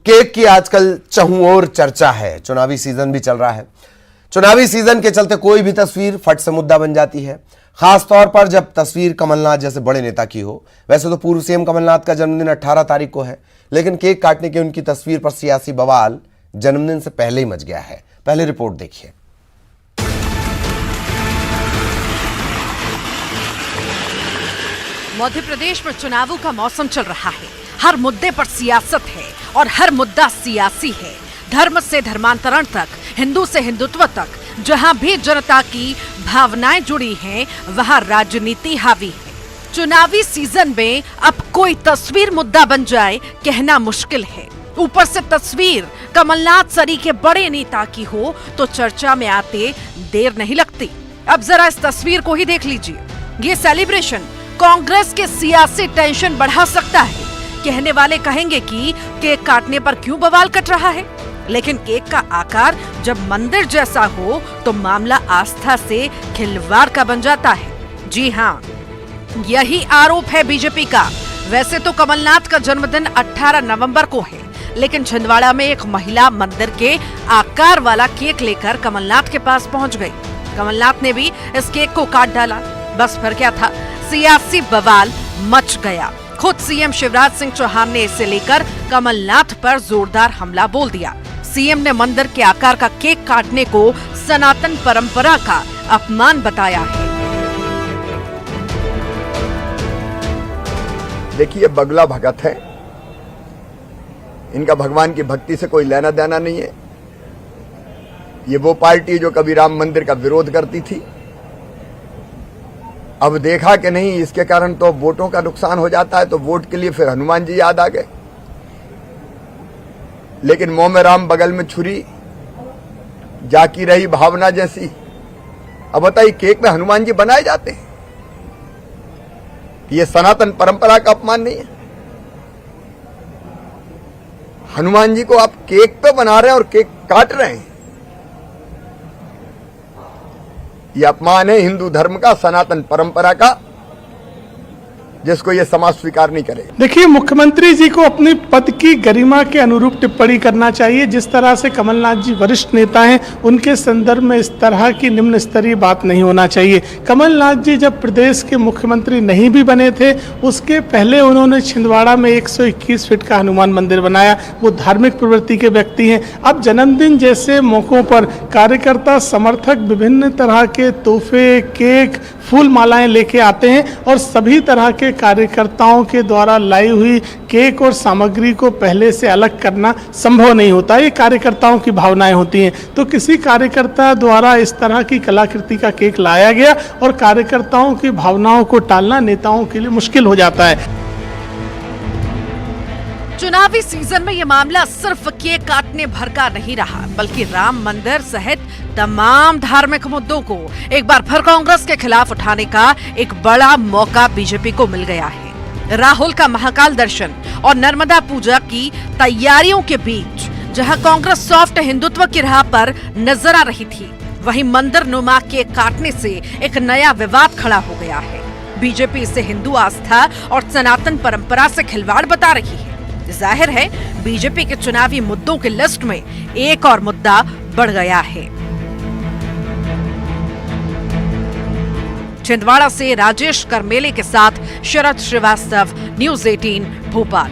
Cake की आजकल चहुं ओर चर्चा है। चुनावी सीजन भी चल रहा है। चुनावी सीजन के चलते कोई भी तस्वीर फट से मुद्दा बन जाती है, खासतौर पर जब तस्वीर कमलनाथ जैसे बड़े नेता की हो। वैसे तो पूर्व सीएम कमलनाथ का जन्मदिन 18 तारीख को है, लेकिन केक काटने की उनकी तस्वीर पर सियासी बवाल जन्मदिन से पहले ही मच गया है। पहले रिपोर्ट देखिए। मध्य प्रदेश में चुनावों का मौसम चल रहा है। हर मुद्दे पर सियासत है और हर मुद्दा सियासी है। धर्म से धर्मांतरण तक, हिंदू से हिंदुत्व तक, जहां भी जनता की भावनाएं जुड़ी हैं, वहां राजनीति हावी है। चुनावी सीजन में अब कोई तस्वीर मुद्दा बन जाए कहना मुश्किल है। ऊपर से तस्वीर कमलनाथ सरी के बड़े नेता की हो तो चर्चा में आते देर नहीं लगती। अब जरा इस तस्वीर को ही देख लीजिए। ये सेलिब्रेशन कांग्रेस के सियासी टेंशन बढ़ा सकता है। कहने वाले कहेंगे कि केक काटने पर क्यों बवाल कट रहा है, लेकिन केक का आकार जब मंदिर जैसा हो तो मामला आस्था से खिलवाड़ का बन जाता है। जी हाँ, यही आरोप है बीजेपी का। वैसे तो कमलनाथ का जन्मदिन 18 नवंबर को है, लेकिन छिंदवाड़ा में एक महिला मंदिर के आकार वाला केक लेकर कमलनाथ के पास पहुंच गई। कमलनाथ ने भी इस केक को काट डाला। बस फिर क्या था, सियासी बवाल मच गया। खुद सीएम शिवराज सिंह चौहान ने इसे लेकर कमलनाथ पर जोरदार हमला बोल दिया। सीएम ने मंदिर के आकार का केक काटने को सनातन परंपरा का अपमान बताया है। देखिए, बगला भगत है, इनका भगवान की भक्ति से कोई लेना देना नहीं है। ये वो पार्टी जो कभी राम मंदिर का विरोध करती थी, अब देखा कि नहीं इसके कारण तो वोटों का नुकसान हो जाता है, तो वोट के लिए फिर हनुमान जी याद आ गए। लेकिन मुंह में राम बगल में छुरी, जाकी रही भावना जैसी। अब बताइए, केक में हनुमान जी बनाए जाते हैं? ये सनातन परंपरा का अपमान नहीं है? हनुमान जी को आप केक पे बना रहे हैं और केक काट रहे हैं। ये अपमान है हिंदू धर्म का, सनातन परंपरा का, जिसको ये समाज स्वीकार नहीं करे। देखिए, मुख्यमंत्री जी को अपने पद की गरिमा के अनुरूप टिप्पणी करना चाहिए। जिस तरह से कमलनाथ जी वरिष्ठ नेता हैं, उनके संदर्भ में इस तरह की निम्न स्तरीय बात नहीं होना चाहिए। कमलनाथ जी जब प्रदेश के मुख्यमंत्री नहीं भी बने थे, उसके पहले उन्होंने छिंदवाड़ा में 121 फीट का हनुमान मंदिर बनाया। वो धार्मिक प्रवृत्ति के व्यक्ति हैं। अब जन्मदिन जैसे मौकों पर कार्यकर्ता समर्थक विभिन्न तरह के तोहफे, केक, फूल मालाएं लेके आते हैं और सभी तरह के कार्यकर्ताओं के द्वारा लाई हुई केक और सामग्री को पहले से अलग करना संभव नहीं होता। ये कार्यकर्ताओं की भावनाएं होती हैं। तो किसी कार्यकर्ता द्वारा इस तरह की कलाकृति का केक लाया गया और कार्यकर्ताओं की भावनाओं को टालना नेताओं के लिए मुश्किल हो जाता है। चुनावी सीजन में ये मामला सिर्फ केक काटने भर का नहीं रहा, बल्कि राम मंदिर सहित तमाम धार्मिक मुद्दों को एक बार फिर कांग्रेस के खिलाफ उठाने का एक बड़ा मौका बीजेपी को मिल गया है। राहुल का महाकाल दर्शन और नर्मदा पूजा की तैयारियों के बीच जहां कांग्रेस सॉफ्ट हिंदुत्व की राह पर नजर आ रही थी, वहीं मंदिर नुमा केक काटने से एक नया विवाद खड़ा हो गया है। बीजेपी इसे हिंदू आस्था और सनातन परंपरा से खिलवाड़ बता रही है। जाहिर है, बीजेपी के चुनावी मुद्दों की लिस्ट में एक और मुद्दा बढ़ गया है। छिंदवाड़ा से राजेश करमेले के साथ शरद श्रीवास्तव, न्यूज़ 18 भोपाल।